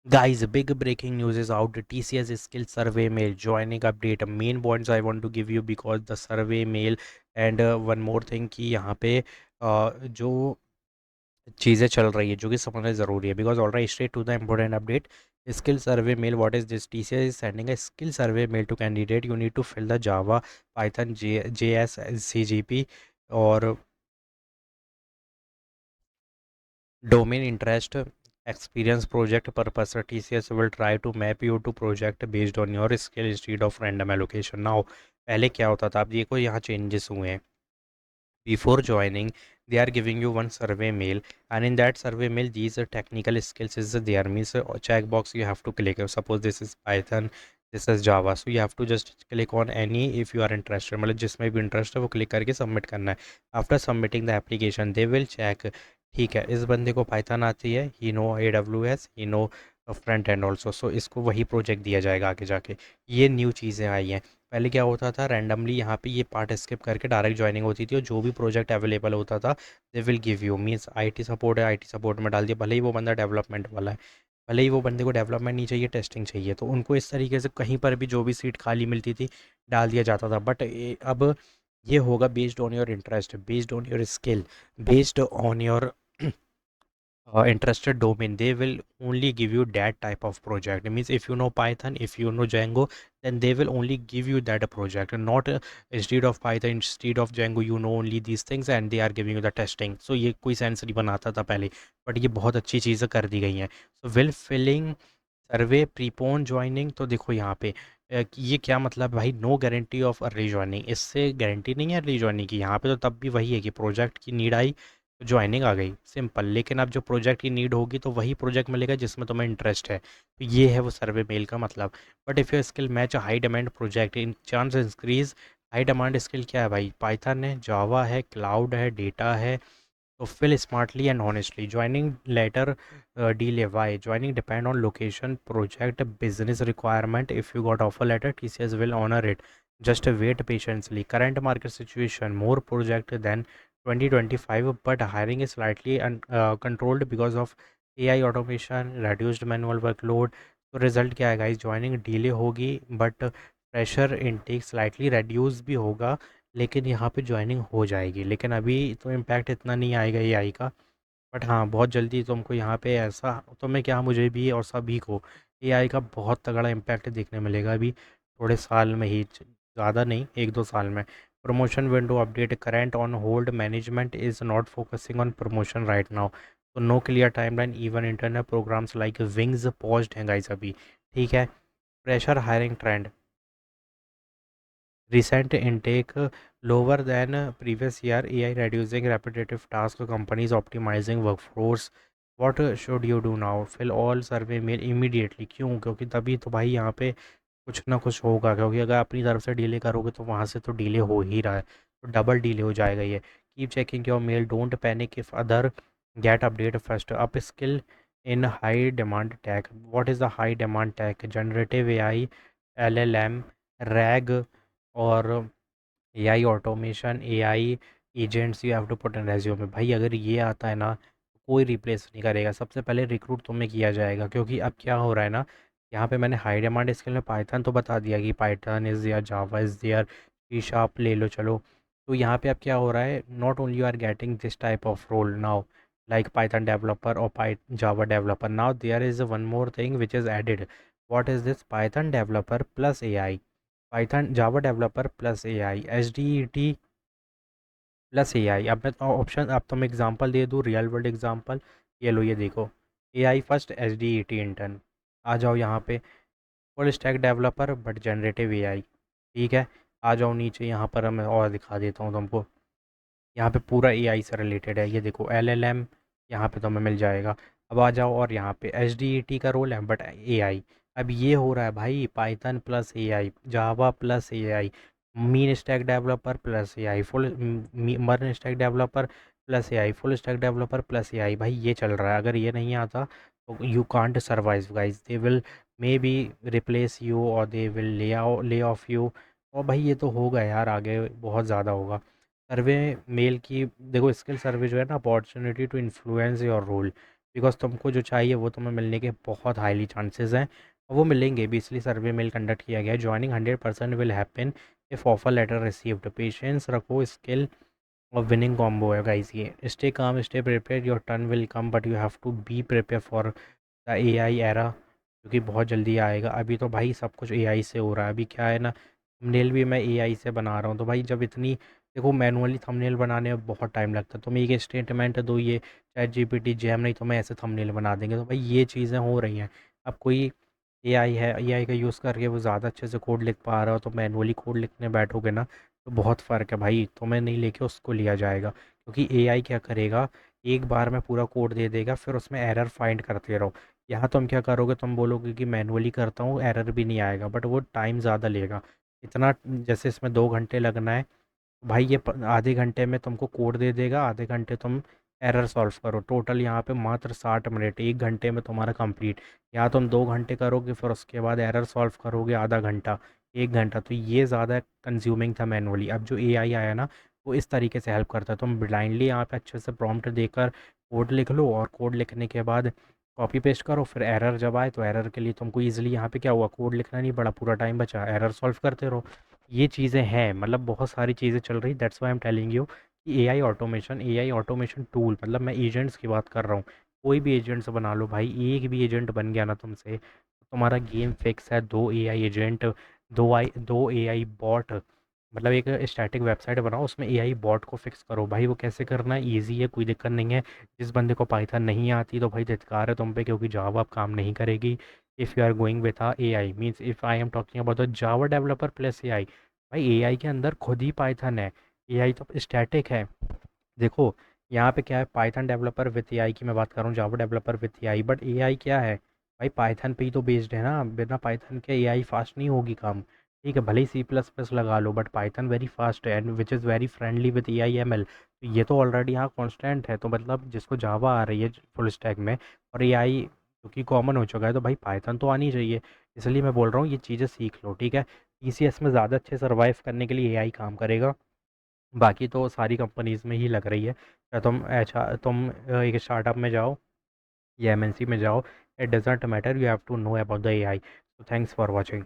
Guys, big breaking news is out. The TCS skill survey mail joining update. Main points I want to give you because the survey mail and one more thing कि यहाँ पे जो चीज़ें चल रही है जो कि समझना ज़रूरी है because all right straight to the important update skill survey mail what is this TCS is sending a skill survey mail to candidate. You need to fill the Java, Python, JS, CGP और domain interest experience project purpose. TCS will try to map you to project based on your skill instead of random allocation. Now पहले क्या होता था, अब देखो यहाँ changes हुए हैं. Before joining, they are giving you one survey mail, and in that survey mail these are technical skills is there, means a checkbox you have to click. Suppose this is Python, this is Java, so you have to just click on any if you are interested, मतलब जिसमें भी interest है वो click करके submit करना है. After submitting the application they will check. ठीक है, इस बंदे को पाइथन आती है, he know AWS, he know front end also, so इसको वही प्रोजेक्ट दिया जाएगा आगे जाके. ये न्यू चीज़ें आई हैं. पहले क्या होता था, रैंडमली यहाँ पे ये पार्ट स्किप करके डायरेक्ट ज्वाइनिंग होती थी और जो भी प्रोजेक्ट अवेलेबल होता था they will give you, means IT support है, IT सपोर्ट में डाल दिया, भले ही वो बंदा डेवलपमेंट वाला है, भले ही वो बंदे को डेवलपमेंट नहीं चाहिए, टेस्टिंग चाहिए, तो उनको इस तरीके से कहीं पर भी जो भी सीट खाली मिलती थी डाल दिया जाता था. बट अब ये होगा based on your interest, based on your skill, based on your interested domain. They will only give you that type of project. It means if you know Python, if you know Django, then they will only give you that project, and not instead of Python, instead of Django, you know only these things and they are giving you the testing. So ये कोई sense नहीं बनाता था पहले, but ये बहुत अच्छी चीज़ें कर दी गई हैं. So will filling survey prepone joining, तो देखो यहाँ पे कि ये क्या मतलब भाई, no guarantee of early joining, इससे गारंटी नहीं है अर्ली ज्वाइनिंग की. यहाँ पे तो तब भी वही है कि प्रोजेक्ट की नीड आई तो ज्वाइनिंग आ गई, सिंपल. लेकिन अब जो प्रोजेक्ट की नीड होगी तो वही प्रोजेक्ट मिलेगा जिसमें तुम्हें इंटरेस्ट है, तो ये है वो सर्वे मेल का मतलब. But if your skill match high demand project in chance increase. High demand skill क्या है भाई, पाइथन है, जावा है, क्लाउड है, डेटा है. तो fill smartly and honestly. Joining later delay. Why? Joining depend on location, project, business requirement. If you got offer letter, TCS will honor it. Just wait patiently. Current market situation, more project than 2025, but hiring is slightly controlled because of AI automation, reduced manual workload. तो result क्या है guys, joining delay होगी but pressure intake slightly reduce भी होगा, लेकिन यहाँ पे joining हो जाएगी. लेकिन अभी तो इम्पैक्ट इतना नहीं आएगा AI का, बट हाँ बहुत जल्दी तुमको यहाँ पे ऐसा, तुम्हें क्या मुझे भी और सभी को AI का बहुत तगड़ा इम्पैक्ट देखने मिलेगा अभी थोड़े साल में ही, ज़्यादा नहीं, 1-2 साल में. Promotion window update current on hold, management is not focusing on promotion right now. तो no clear timeline, even internal programs like Wings paused हैं गाइस अभी. ठीक है. Pressure hiring trend, recent intake lower than previous year, AI reducing repetitive tasks, companies optimizing workforce. What should you do now? Fill all survey mail immediately. क्यों? क्योंकि तभी तो भाई यहाँ पे कुछ ना कुछ होगा, क्योंकि अगर अपनी तरफ से डिले करोगे तो वहाँ से तो डिले हो ही रहा है, तो डबल डिले हो जाएगा ये. Keep checking your mail, don't panic if other get update first. Up skill in high demand tech. What is the high demand tech? Generative AI, LLM, RAG और AI automation, AI agents you have to put in resume. भाई अगर ये आता है ना तो कोई replace नहीं करेगा, सबसे पहले रिक्रूट तुम्हें किया जाएगा. क्योंकि अब क्या हो रहा है ना, यहाँ पे मैंने हाई डिमांड स्किल में पाइथन तो बता दिया कि Python is there, Java is there, C sharp ले लो चलो. तो यहाँ पे अब क्या हो रहा है, not only you are getting this type of role now like Python developer और Java developer. Now there is one more thing which is added. What is this? Python developer plus AI, Python Java developer plus AI, SDET plus AI. अब मैं तो option, अब तो मैं example दे दूँ, real world example. ये लो, ये देखो, AI फर्स्ट, SDET इंटर्न. आ जाओ यहाँ पे, full stack developer but generative AI. ठीक है. आ जाओ नीचे, यहाँ पर मैं और दिखा देता हूँ तुमको. यहाँ पे पूरा AI से रिलेटेड है, ये देखो LLM, यहाँ पे तुम्हें मिल जाएगा. अब आ जाओ और यहाँ पे SDET का रोल है बट AI. अब ये हो रहा है भाई, Python plus AI, Java plus AI, MEAN stack developer plus AI, full MERN stack developer plus AI, full stack developer plus AI. भाई ये चल रहा है. अगर ये नहीं आता तो you can't survive guys. They will may be replace you और they will lay off you. और भाई ये तो होगा यार, आगे बहुत ज़्यादा होगा. सर्वे मेल की देखो, स्किल सर्वे जो है ना, opportunity to influence your role. Because तुमको जो चाहिए वो तुम्हें मिलने के बहुत हाईली चांसेस हैं और वो मिलेंगे भी, इसलिए सर्वे मेल कंडक्ट किया गया है। Joining 100% will happen if offer letter received. Patience रखो, स्किल और विनिंग कॉम्बो है गाइस ये। Stay calm, stay prepare, your turn will come but you have to be prepare for the AI era, क्योंकि बहुत जल्दी आएगा। अभी तो भाई सब कुछ एआई से हो रहा है। अभी क्या है ना, थंबनेल भी मैं एआई से बना रहा हूँ, तो भाई जब इतनी, देखो मैनुअली थंबनेल बनाने में बहुत टाइम लगता है। तुम एक स्टेटमेंट दो, ये चैट जीपीटी जैम नहीं तो मैं ऐसे थंबनेल बना देंगे। तो भाई ये चीज़ें हो रही हैं। अब कोई एआई है, एआई का यूज़ करके वो ज़्यादा अच्छे से कोड लिख पा रहा हो, तो मैनुअली कोड लिखने बैठोगे ना तो बहुत फ़र्क है भाई। तुम्हें नहीं लेके उसको लिया जाएगा, क्योंकि एआई क्या करेगा, एक बार में पूरा कोड दे देगा, फिर उसमें एरर फाइंड करते रहो। यहाँ तुम क्या करोगे, तुम बोलोगे कि मैनुअली करता हूँ, एरर भी नहीं आएगा, बट वो टाइम ज़्यादा लेगा। इतना जैसे इसमें 2 घंटे लगना है, भाई ये आधे घंटे में तुमको कोड दे देगा, आधे घंटे तुम एरर सॉल्व करो। टोटल यहाँ पे मात्र 60 मिनट, 1 घंटे में तुम्हारा कंप्लीट। यहाँ तुम 2 घंटे करोगे, फिर उसके बाद एरर सॉल्व करोगे आधा घंटा, 1 घंटा। तो ये ज़्यादा कंज्यूमिंग था मैनुअली। अब जो एआई आया ना, वो इस तरीके से हेल्प करता है। तुम ब्लाइंडली यहाँ पे अच्छे से प्रॉम्प्ट देकर कोड लिख लो, और कोड लिखने के बाद कॉपी पेस्ट करो। फिर एरर जब आए तो एरर के लिए तुमको ईजिली यहाँ पे क्या हुआ, कोड लिखना नहीं पड़ा, पूरा टाइम बचा, एरर सॉल्व करते रहो। ये चीज़ें हैं, मतलब बहुत सारी चीज़ें चल रही। That's why I am telling you कि एआई ऑटोमेशन टूल, मतलब मैं एजेंट्स की बात कर रहा हूँ। कोई भी एजेंट्स बना लो भाई, एक भी एजेंट बन गया ना तुमसे तो तुम्हारा गेम फिक्स है। 2 एआई एजेंट, दो एआई बॉट, मतलब एक स्टैटिक वेबसाइट बनाओ, उसमें एआई बॉट को फिक्स करो। भाई वो कैसे करना है, ईजी है, कोई दिक्कत नहीं है। जिस बंदे को पाइथन नहीं आती तो भाई धिक्कार है तुम पे, क्योंकि जावा अब काम नहीं करेगी। If you are going with A I, means if I am talking about the Java developer plus AI, भाई एआई के अंदर खुद ही पाइथन है। एआई तो स्टैटिक है। देखो यहाँ पे क्या है, पाइथन डेवलपर विथ एआई की मैं बात कर रहा हूँ, Java developer with AI, but AI क्या है भाई, पाइथन पे ही तो बेस्ड है ना। बिना पाइथन के एआई फास्ट नहीं होगी काम। ठीक है, भले ही C++ लगा लो, बट पाइथन वेरी फास्ट है and which is very friendly with AI ML। तो ये तो ऑलरेडी यहाँ कॉन्स्टेंट है। तो मतलब जिसको जावा आ रही है फुल स्टैक में, और एआई क्योंकि कॉमन हो चुका है, तो भाई पाइथन तो आनी चाहिए। इसलिए मैं बोल रहा हूँ ये चीज़ें सीख लो, ठीक है। TCS में ज़्यादा अच्छे सर्वाइव करने के लिए एआई काम करेगा, बाकी तो सारी कंपनीज़ में ही लग रही है। या तुम अच्छा तुम एक स्टार्टअप में जाओ या एमएनसी में जाओ, it doesn't matter, you have to know about the AI. तो थैंक्स फॉर वॉचिंग।